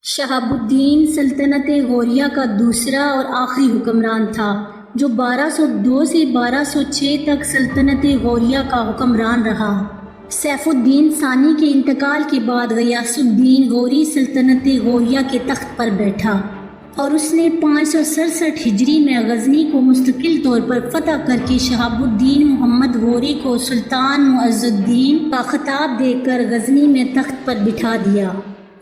شہاب الدین سلطنت غوریہ کا دوسرا اور آخری حکمران تھا جو 1202 سے 1206 تک سلطنت غوریہ کا حکمران رہا۔ سیف الدین ثانی کے انتقال کے بعد غیاث الدین غوری سلطنت غوریہ کے تخت پر بیٹھا اور اس نے 567 ہجری میں غزنی کو مستقل طور پر فتح کر کے شہاب الدین محمد غوری کو سلطان معز الدین کا خطاب دے کر غزنی میں تخت پر بٹھا دیا۔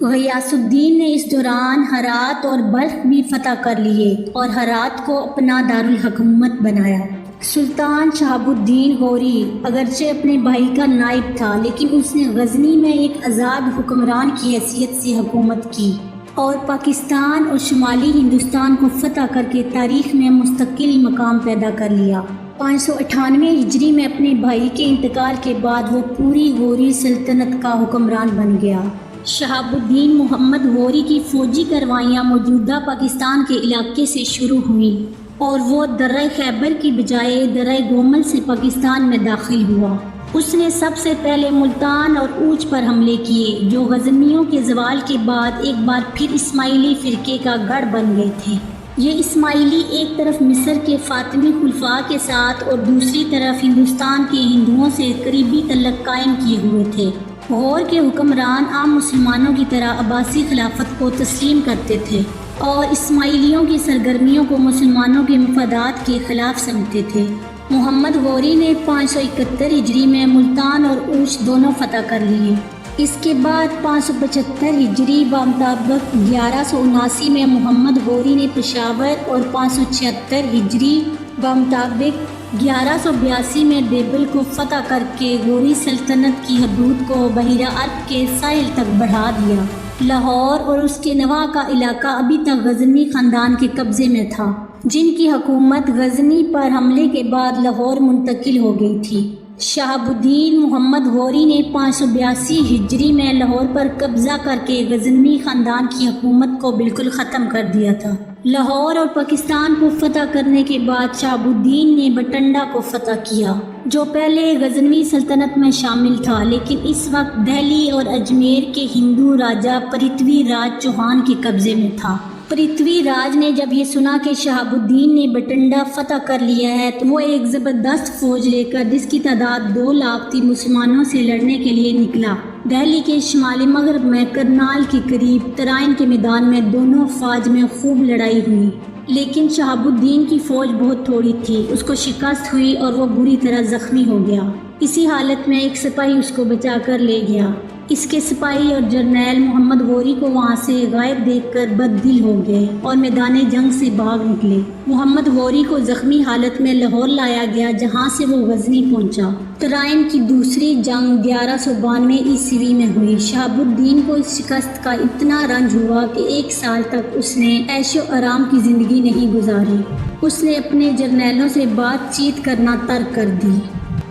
غیاث الدین نے اس دوران ہرات اور بلخ بھی فتح کر لیے اور ہرات کو اپنا دارالحکومت بنایا۔ سلطان شہاب الدین غوری اگرچہ اپنے بھائی کا نائب تھا لیکن اس نے غزنی میں ایک آزاد حکمران کی حیثیت سے حکومت کی اور پاکستان اور شمالی ہندوستان کو فتح کر کے تاریخ میں مستقل مقام پیدا کر لیا۔ 598 ہجری میں اپنے بھائی کے انتقال کے بعد وہ پوری غوری سلطنت کا حکمران بن گیا۔ شہاب الدین محمد غوری کی فوجی کاروائیاں موجودہ پاکستان کے علاقے سے شروع ہوئیں اور وہ درہ خیبر کی بجائے درہ گومل سے پاکستان میں داخل ہوا۔ اس نے سب سے پہلے ملتان اور اوچ پر حملے کیے جو غزنویوں کے زوال کے بعد ایک بار پھر اسماعیلی فرقے کا گڑھ بن گئے تھے۔ یہ اسماعیلی ایک طرف مصر کے فاطمی خلفاء کے ساتھ اور دوسری طرف ہندوستان کے ہندوؤں سے قریبی تعلق قائم کیے ہوئے تھے۔ غور کے حکمران عام مسلمانوں کی طرح عباسی خلافت کو تسلیم کرتے تھے اور اسماعیلیوں کی سرگرمیوں کو مسلمانوں کے مفادات کے خلاف سمجھتے تھے۔ محمد غوری نے 571 ہجری میں ملتان اور اوچ دونوں فتح کر لیے۔ اس کے بعد 575 ہجری بمطابق 1179 میں محمد غوری نے پشاور اور 576 ہجری بمطابق 1182 میں دیبل کو فتح کر کے غوری سلطنت کی حدود کو بحیرہ عرب کے ساحل تک بڑھا دیا۔ لاہور اور اس کے نواح کا علاقہ ابھی تک غزنوی خاندان کے قبضے میں تھا جن کی حکومت غزنی پر حملے کے بعد لاہور منتقل ہو گئی تھی۔ شہاب الدین محمد غوری نے 582 ہجری میں لاہور پر قبضہ کر کے غزنوی خاندان کی حکومت کو بالکل ختم کر دیا تھا۔ لاہور اور پاکستان کو فتح کرنے کے بعد شہاب الدین نے بٹنڈا کو فتح کیا جو پہلے غزنوی سلطنت میں شامل تھا لیکن اس وقت دہلی اور اجمیر کے ہندو راجہ پرتھوی راج چوہان کے قبضے میں تھا۔ پرتھوی راج نے جب یہ سنا کہ شہاب الدین نے بٹنڈا فتح کر لیا ہے تو وہ ایک زبردست فوج لے کر جس کی تعداد 2 لاکھ تھی مسلمانوں سے لڑنے کے لیے نکلا۔ دہلی کے شمالی مغرب میں کرنال کے قریب ترائن کے میدان میں دونوں افواج میں خوب لڑائی ہوئی لیکن شہاب الدین کی فوج بہت تھوڑی تھی، اس کو شکست ہوئی اور وہ بری طرح زخمی ہو گیا۔ اسی حالت میں ایک سپاہی اس کو بچا کر لے گیا۔ اس کے سپاہی اور جرنیل محمد غوری کو وہاں سے غائب دیکھ کر بد دل ہو گئے اور میدان جنگ سے بھاگ نکلے۔ محمد غوری کو زخمی حالت میں لاہور لایا گیا جہاں سے وہ غزنی پہنچا۔ ترائن کی دوسری جنگ 1192 عیسوی میں ہوئی۔ شہاب الدین کو اس شکست کا اتنا رنج ہوا کہ 1 سال تک اس نے عیش و آرام کی زندگی نہیں گزاری۔ اس نے اپنے جرنیلوں سے بات چیت کرنا ترک کر دی۔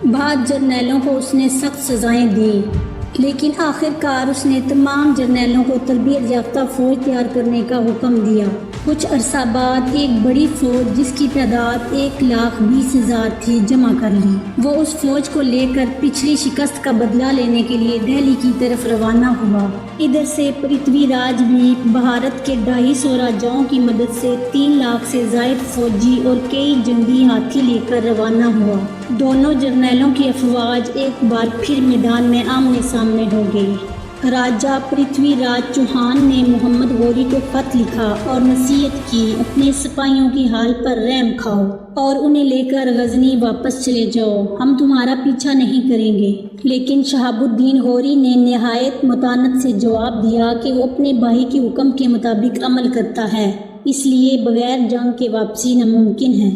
بعض جرنیلوں کو اس نے سخت سزائیں دیں لیکن آخر کار اس نے تمام جرنیلوں کو تربیت یافتہ فوج تیار کرنے کا حکم دیا۔ کچھ عرصہ بعد ایک بڑی فوج جس کی تعداد 1,20,000 تھی جمع کر لی۔ وہ اس فوج کو لے کر پچھلی شکست کا بدلہ لینے کے لیے دہلی کی طرف روانہ ہوا۔ ادھر سے پرتھوی راج بھی بھارت کے 250 راجاؤں کی مدد سے 3 لاکھ سے زائد فوجی اور کئی جنگی ہاتھی لے کر روانہ ہوا۔ دونوں جرنیلوں کی افواج ایک بار پھر میدان میں آمنے سامنے ہو گئی۔ راجہ پرتھوی راج چوہان نے محمد غوری کو خط لکھا اور نصیحت کی اپنے سپاہیوں کی حال پر رحم کھاؤ اور انہیں لے کر غزنی واپس چلے جاؤ، ہم تمہارا پیچھا نہیں کریں گے۔ لیکن شہاب الدین غوری نے نہایت متانت سے جواب دیا کہ وہ اپنے بھائی کے حکم کے مطابق عمل کرتا ہے، اس لیے بغیر جنگ کے واپسی ناممکن ہے۔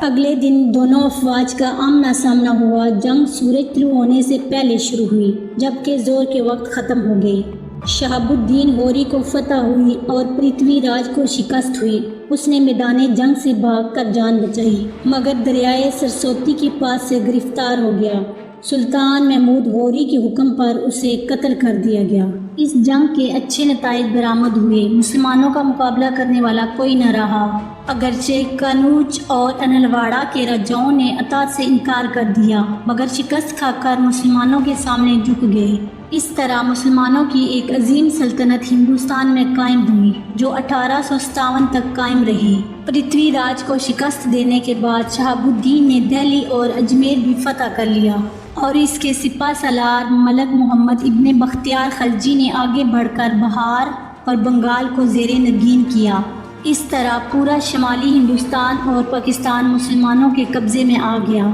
اگلے دن دونوں افواج کا آمنا سامنا ہوا۔ جنگ سورج طلوع ہونے سے پہلے شروع ہوئی جبکہ زور کے وقت ختم ہو گئی۔ شہاب الدین غوری کو فتح ہوئی اور پرتھوی راج کو شکست ہوئی۔ اس نے میدان جنگ سے بھاگ کر جان بچائی مگر دریائے سرسوتی کے پاس سے گرفتار ہو گیا۔ سلطان محمود غوری کے حکم پر اسے قتل کر دیا گیا۔ اس جنگ کے اچھے نتائج برآمد ہوئے۔ مسلمانوں کا مقابلہ کرنے والا کوئی نہ رہا۔ اگرچہ کنوج اور انلواڑہ کے راجاؤں نے اطاعت سے انکار کر دیا مگر شکست کھا کر مسلمانوں کے سامنے جھک گئے۔ اس طرح مسلمانوں کی ایک عظیم سلطنت ہندوستان میں قائم ہوئی جو 1857 تک قائم رہی۔ پرتھوی راج کو شکست دینے کے بعد شہاب الدین نے دہلی اور اجمیر بھی فتح کر لیا اور اس کے سپہ سالار ملک محمد ابن بختیار خلجی نے آگے بڑھ کر بہار اور بنگال کو زیر نگین کیا۔ اس طرح پورا شمالی ہندوستان اور پاکستان مسلمانوں کے قبضے میں آ گیا۔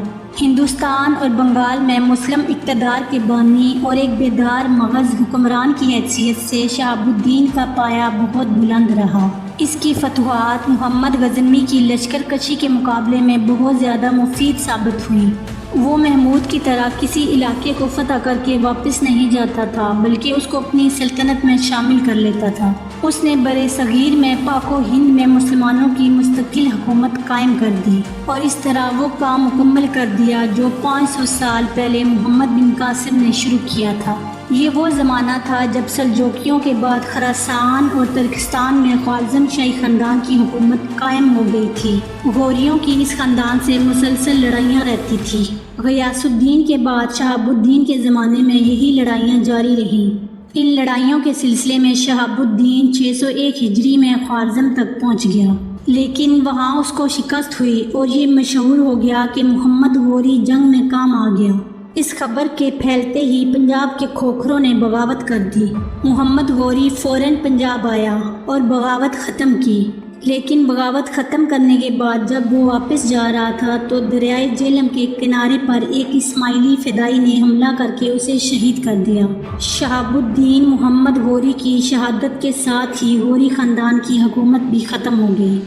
ہندوستان اور بنگال میں مسلم اقتدار کے بانی اور ایک بیدار مغز حکمران کی حیثیت سے شہاب الدین کا پایہ بہت بلند رہا۔ اس کی فتوحات محمد غزنوی کی لشکر کشی کے مقابلے میں بہت زیادہ مفید ثابت ہوئیں۔ وہ محمود کی طرح کسی علاقے کو فتح کر کے واپس نہیں جاتا تھا بلکہ اس کو اپنی سلطنت میں شامل کر لیتا تھا۔ اس نے برِ صغیر میں پاک و ہند میں مسلمانوں کی مستقل حکومت قائم کر دی اور اس طرح وہ کام مکمل کر دیا جو 500 سال پہلے محمد بن قاسم نے شروع کیا تھا۔ یہ وہ زمانہ تھا جب سلجوکیوں کے بعد خراسان اور ترکستان میں خوارزم شاہی خاندان کی حکومت قائم ہو گئی تھی۔ غوریوں کی اس خاندان سے مسلسل لڑائیاں رہتی تھیں۔ غیاث الدین کے بعد شہاب الدین کے زمانے میں یہی لڑائیاں جاری رہیں۔ ان لڑائیوں کے سلسلے میں شہاب الدین 601 ہجری میں خوارزم تک پہنچ گیا، لیکن وہاں اس کو شکست ہوئی اور یہ مشہور ہو گیا کہ محمد غوری جنگ میں کام آ گیا۔ اس خبر کے پھیلتے ہی پنجاب کے کھوکھروں نے بغاوت کر دی۔ محمد غوری فوراً پنجاب آیا اور بغاوت ختم کی، لیکن بغاوت ختم کرنے کے بعد جب وہ واپس جا رہا تھا تو دریائے جہلم کے کنارے پر ایک اسماعیلی فدائی نے حملہ کر کے اسے شہید کر دیا۔ شہاب الدین محمد غوری کی شہادت کے ساتھ ہی غوری خاندان کی حکومت بھی ختم ہو گئی۔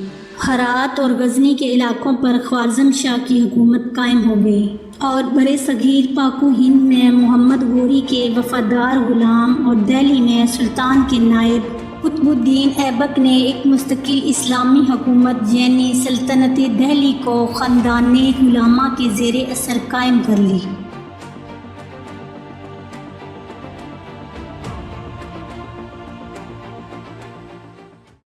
ہرات اور غزنی کے علاقوں پر خوارزم شاہ کی حکومت قائم ہو گئی اور برِ صغیر پاک و ہند میں محمد غوری کے وفادار غلام اور دہلی میں سلطان کے نائب قطب الدین ایبک نے ایک مستقل اسلامی حکومت یعنی سلطنت دہلی کو خاندان علماء کے زیر اثر قائم کر لی۔